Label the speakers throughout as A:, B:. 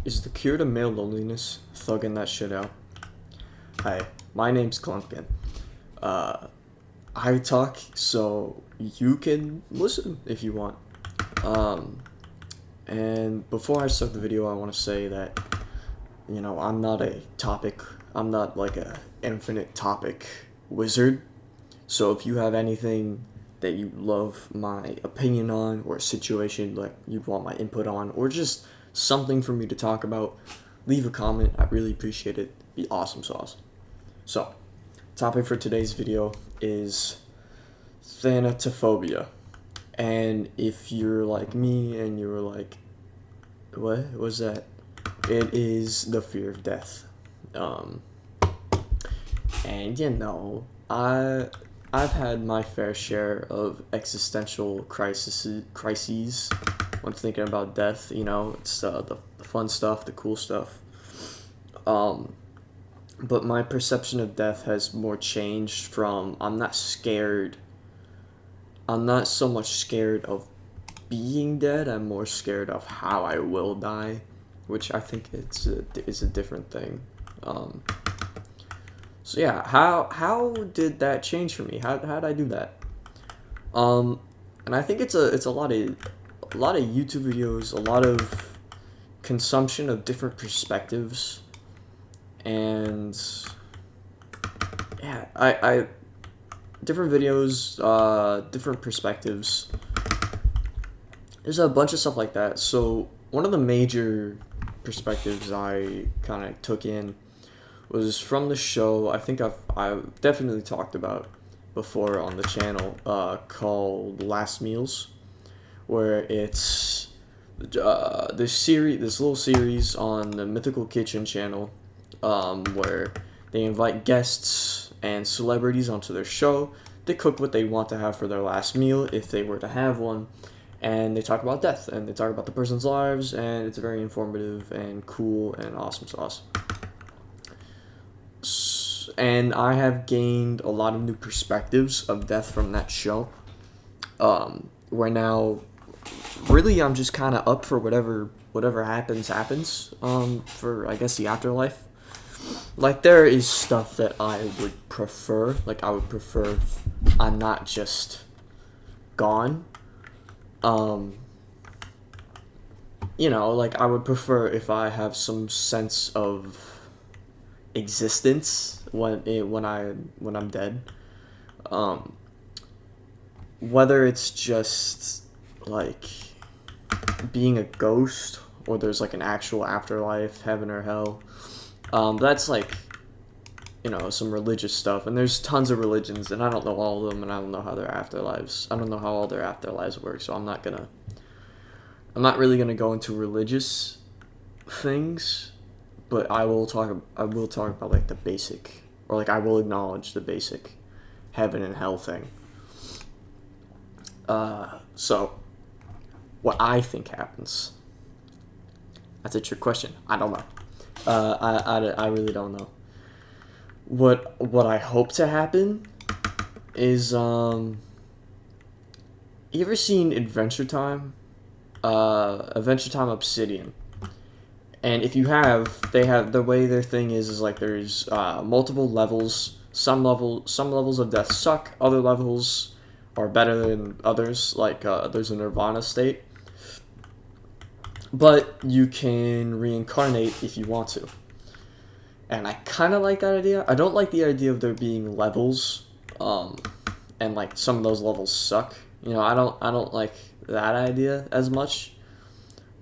A: Is the cure to male loneliness thugging that shit out? Hi, my name's Clumpkin. Uh, I talk so you can listen if you want. Um, and before I start the video, I want to say that, I'm not a topic, I'm not like a infinite topic wizard. So if you have anything that you love my opinion on, or a situation like you want my input on, or just something for me to talk about, leave a comment. I really appreciate it. Be awesome sauce. So, topic for today's video is Thanatophobia. And if you're like me and you're like, what was that? It is the fear of death. Um, and I've had my fair share of existential crises when thinking about death. It's the fun stuff, the cool stuff. But my perception of death has more changed from I'm not scared. I'm not so much scared of being dead. I'm more scared of how I will die, which I think is a different thing. Um, so yeah, how did that change for me? How did I do that? Um, and I think it's a lot of YouTube videos, a lot of consumption of different perspectives, and yeah, I different videos, different perspectives. There's a bunch of stuff like that. So one of the major perspectives I kind of took in was from the show. I think I've definitely talked about before on the channel, called Last Meals, where it's this little series on the Mythical Kitchen channel, where they invite guests and celebrities onto their show. They cook what they want to have for their last meal, if they were to have one, and they talk about death, and they talk about the person's lives, and it's very informative and cool and awesome sauce. And I have gained a lot of new perspectives of death from that show. Where now, really, I'm just kind of up for whatever happens. For I guess the afterlife. Like there is stuff that I would prefer. Like I would prefer if I'm not just gone. Um, like I would prefer if I have some sense of existence when I'm dead. Um, whether it's just like being a ghost or there's like an actual afterlife, heaven or hell. That's like some religious stuff, and there's tons of religions, and I don't know all of them, and I don't know how their afterlives. I don't know how all their afterlives work, so I'm not really gonna go into religious things, but I will talk about like the basic, or like I will acknowledge the basic heaven and hell thing. So what I think happens. That's a trick question. I don't know. I really don't know. What I hope to happen is you ever seen Adventure Time? Adventure Time Obsidian. And if you have, they have the way their thing is like there's multiple levels. Some levels of death suck. Other levels are better than others. Like there's a Nirvana state, but you can reincarnate if you want to. And I kind of like that idea. I don't like the idea of there being levels, and like some of those levels suck. I don't like that idea as much.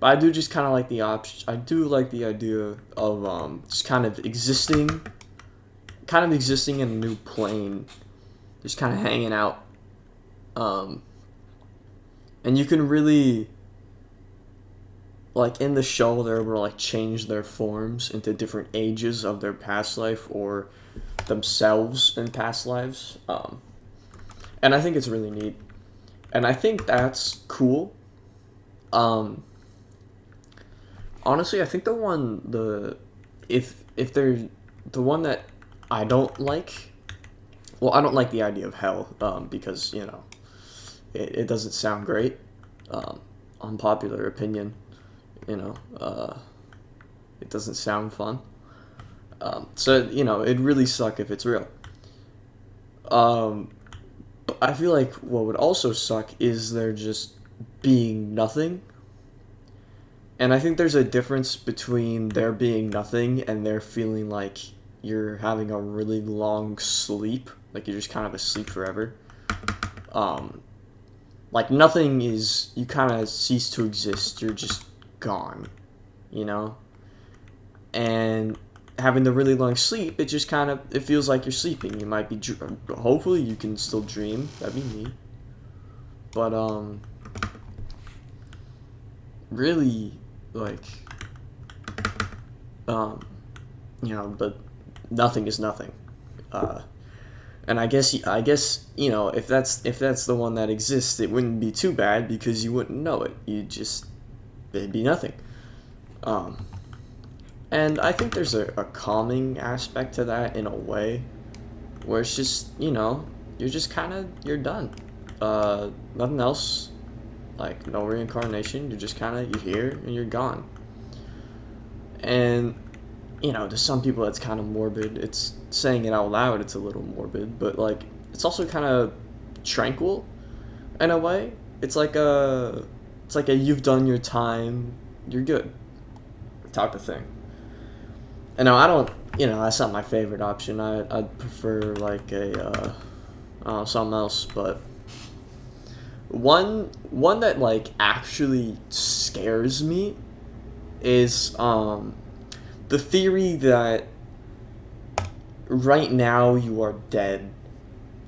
A: But I do just kind of like the option. I do like the idea of just kind of existing in a new plane, just kind of hanging out. And you can really, like in the show, they're able to like change their forms into different ages of their past life or themselves in past lives. And I think it's really neat, and I think that's cool. Um, Honestly, I think if they're the one that I don't like. Well, I don't like the idea of hell, because it doesn't sound great. Unpopular opinion, you know. It doesn't sound fun. So, it'd really suck if it's real. But I feel like what would also suck is there just being nothing. And I think there's a difference between there being nothing and there feeling like you're having a really long sleep, like you're just kind of asleep forever. Like nothing is, you kind of cease to exist, you're just gone, you know? And having the really long sleep, it just kind of, it feels like you're sleeping. You might be, hopefully you can still dream, that'd be neat. But, really, like, but nothing is nothing. And I guess if that's the one that exists, it wouldn't be too bad because you wouldn't know it. It'd be nothing. And I think there's a calming aspect to that in a way, where it's just you're just you're done. Nothing else, like no reincarnation. You're just you're here and you're gone. And to some people that's kind of morbid. It's saying it out loud, it's a little morbid, but like it's also kind of tranquil in a way. It's like a you've done your time, you're good type of thing. And now I don't, that's not my favorite option. I'd prefer like a something else, but one that like actually scares me is the theory that right now you are dead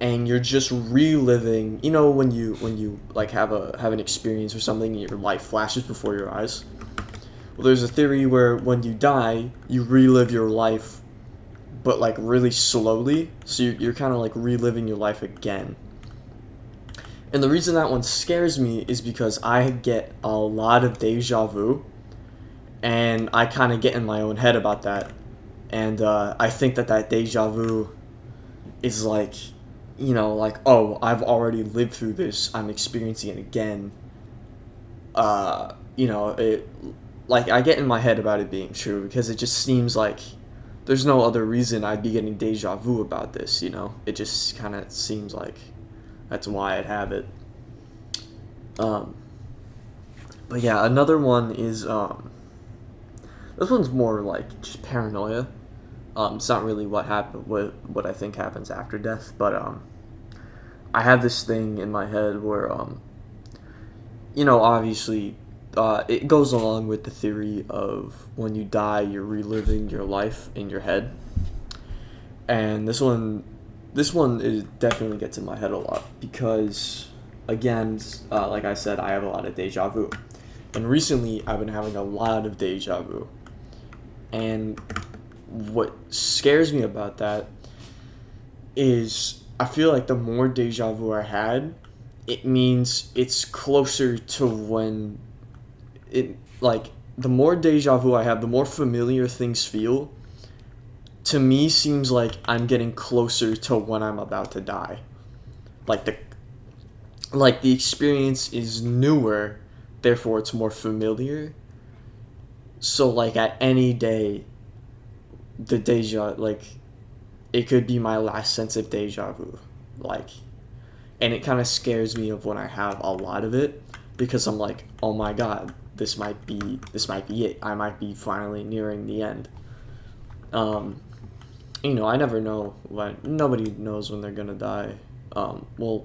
A: and you're just reliving, when you like have an experience or something and your life flashes before your eyes. Well, there's a theory where when you die, you relive your life, but like really slowly, so you're kind of like reliving your life again. And the reason that one scares me is because I get a lot of deja vu, and I kind of get in my own head about that. And I think that deja vu is like, like, oh, I've already lived through this, I'm experiencing it again. It, like, I get in my head about it being true, because it just seems like there's no other reason I'd be getting deja vu about this, It just kind of seems like that's why I'd have it. But yeah, another one is, this one's more like just paranoia. It's not really what I think happens after death, but I have this thing in my head where obviously it goes along with the theory of when you die, you're reliving your life in your head, and this one is definitely gets in my head a lot because, again, like I said, I have a lot of deja vu, and recently I've been having a lot of deja vu. And what scares me about that is I feel like the more deja vu I had, it means it's closer to when it, like, the more deja vu I have, the more familiar things feel. To me, seems like I'm getting closer to when I'm about to die. Like the experience is newer, therefore it's more familiar. So, like, at any day, the it could be my last sense of deja vu. Like, and it kind of scares me of when I have a lot of it, because I'm like, oh my god, this might be it. I might be finally nearing the end. I never know nobody knows when they're gonna die. Well,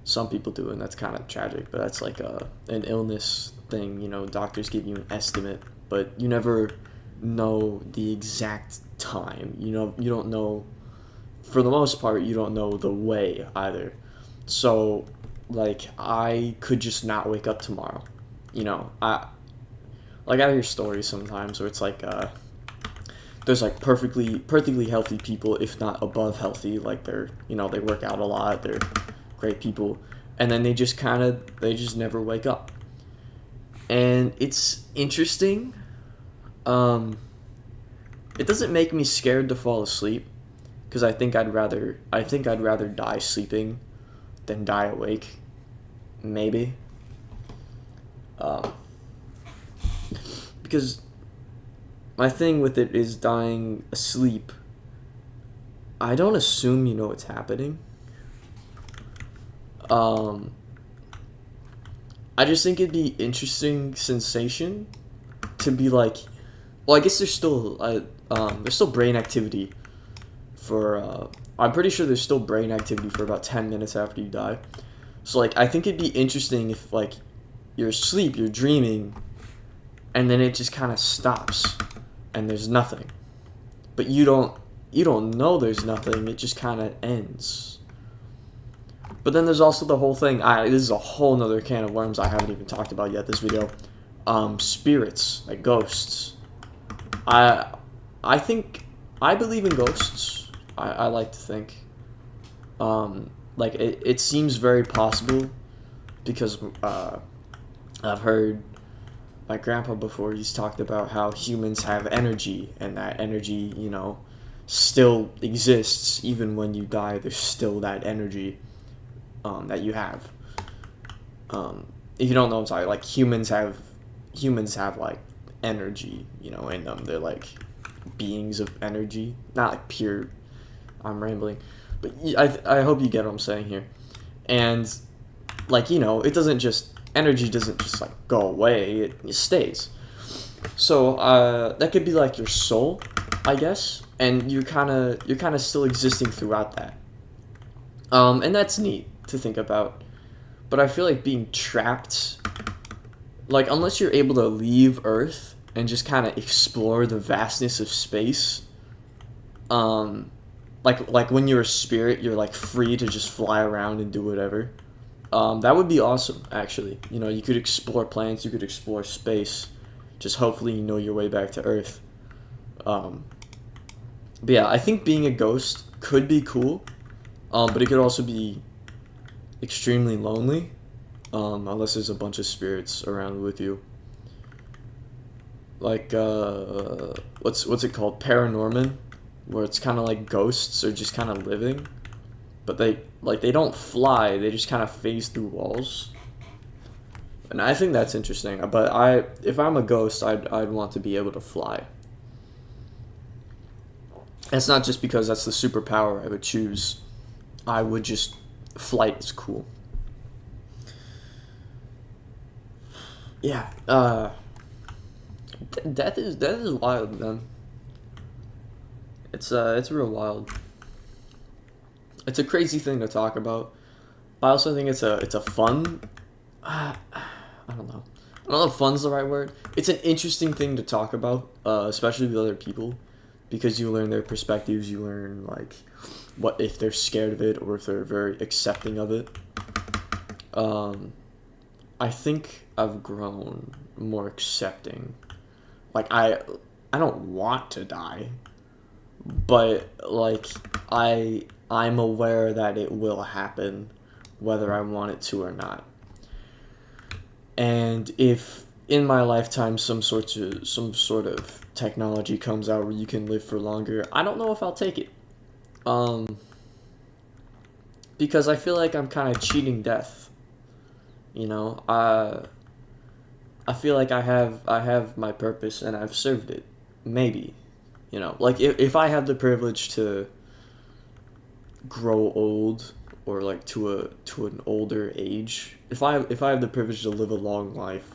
A: some people do, and that's kind of tragic, but that's like an illness thing. Doctors give you an estimate, but you never know the exact time. You don't know, for the most part, you don't know the way either. So, like, I could just not wake up tomorrow. I hear stories sometimes where it's like there's like perfectly healthy people, if not above healthy, like they're they work out a lot, they're great people, and then they just never wake up. And it's interesting. It doesn't make me scared to fall asleep, because I think I'd rather die sleeping than die awake. Maybe. Because my thing with it is dying asleep. I don't assume you know what's happening. I just think it'd be interesting sensation to be like, well, I guess there's still brain activity for I'm pretty sure there's still brain activity for about 10 minutes after you die. So like I think it'd be interesting if like you're asleep, you're dreaming, and then it just kind of stops and there's nothing. But you don't know there's nothing, it just kind of ends. But then there's also the whole thing, this is a whole nother can of worms I haven't even talked about yet this video. Spirits, like ghosts. I believe in ghosts. I like to think. Like it seems very possible because I've heard my grandpa before, he's talked about how humans have energy, and that energy, you know, still exists even when you die. There's still that energy that you have. If you don't know, I'm sorry. Like humans have like energy, you know, in them. They're like beings of energy, not like pure. I'm rambling, but I hope you get what I'm saying here. And like, you know, energy doesn't just like go away. It stays. So that could be like your soul, I guess, and you're kind of still existing throughout that. And that's neat to think about. But I feel like being trapped, like unless you're able to leave Earth and just kind of explore the vastness of space, like when you're a spirit, you're like free to just fly around and do whatever. That would be awesome, actually. You know, you could explore planets, you could explore space. Just hopefully you know your way back to Earth. But yeah, I think being a ghost could be cool, but it could also be extremely lonely, unless there's a bunch of spirits around with you. Like, what's it called? Paranorman, where it's kind of like ghosts are just kind of living, but they don't fly. They just kind of phase through walls. And I think that's interesting. But if I'm a ghost, I'd want to be able to fly. It's not just because that's the superpower I would choose. I would just, flight is cool. Yeah. Death is wild, man. It's real wild. It's a crazy thing to talk about. I also think it's a fun. I don't know. I don't know if fun's the right word. It's an interesting thing to talk about, especially with other people, because you learn their perspectives. You learn like what if they're scared of it or if they're very accepting of it. I think I've grown more accepting. Like I don't want to die, but like I'm aware that it will happen whether I want it to or not. And if in my lifetime some sort of technology comes out where you can live for longer, I don't know if I'll take it. Because I feel like I'm kind of cheating death. You know, I feel like I have my purpose and I've served it. Maybe, you know, like if I have the privilege to grow old or like to an older age, if I have the privilege to live a long life,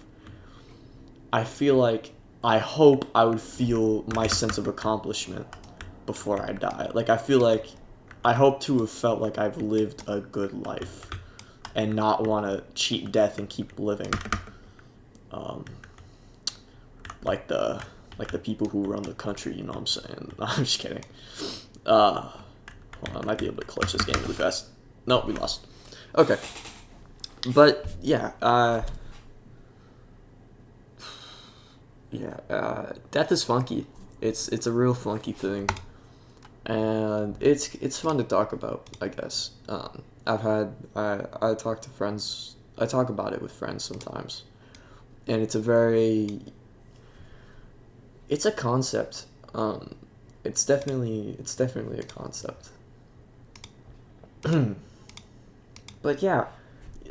A: I feel like I hope I would feel my sense of accomplishment before I die. Like I hope to have felt like I've lived a good life and not want to cheat death and keep living. Like the people who run the country, you know what I'm saying? I'm just kidding. Hold on, I might be able to clutch this game really fast. No, we lost. Okay. But yeah, death is funky. It's a real funky thing, and it's fun to talk about, I guess. I talk to friends. I talk about it with friends sometimes, and it's a concept. It's definitely a concept. But yeah,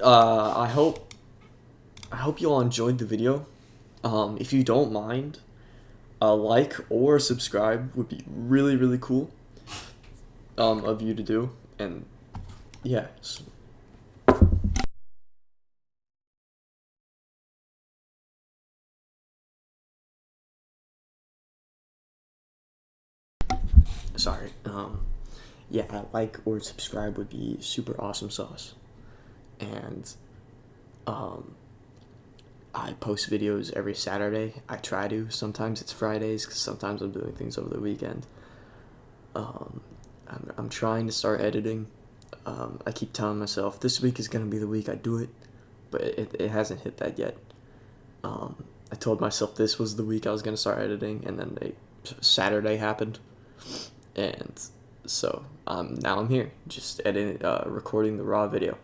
A: I hope you all enjoyed the video. If you don't mind, A like or subscribe would be really, really cool of you to do. And yeah. Sorry. Yeah, a like or subscribe would be super awesome sauce. And um, I post videos every Saturday. I try to. Sometimes it's Fridays because sometimes I'm doing things over the weekend. Um, I'm trying to start editing. I keep telling myself this week is gonna be the week I do it, but it hasn't hit that yet. I told myself this was the week I was gonna start editing, and then Saturday happened, and so now I'm here, just editing, recording the raw video.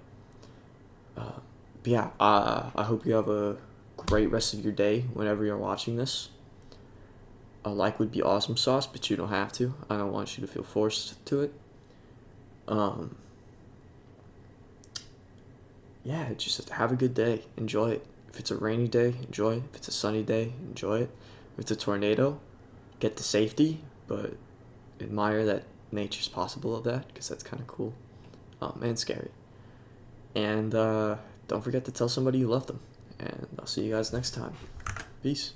A: But yeah, I hope you have a great rest of your day whenever you're watching this. A like would be awesome sauce, but you don't have to. I don't want you to feel forced to it. Um, yeah, just have a good day. Enjoy it. If it's a rainy day, enjoy it. If it's a sunny day, enjoy it. If it's a tornado, get to safety, but admire that nature's possible of that because that's kind of cool and scary. And don't forget to tell somebody you love them. And I'll see you guys next time. Peace.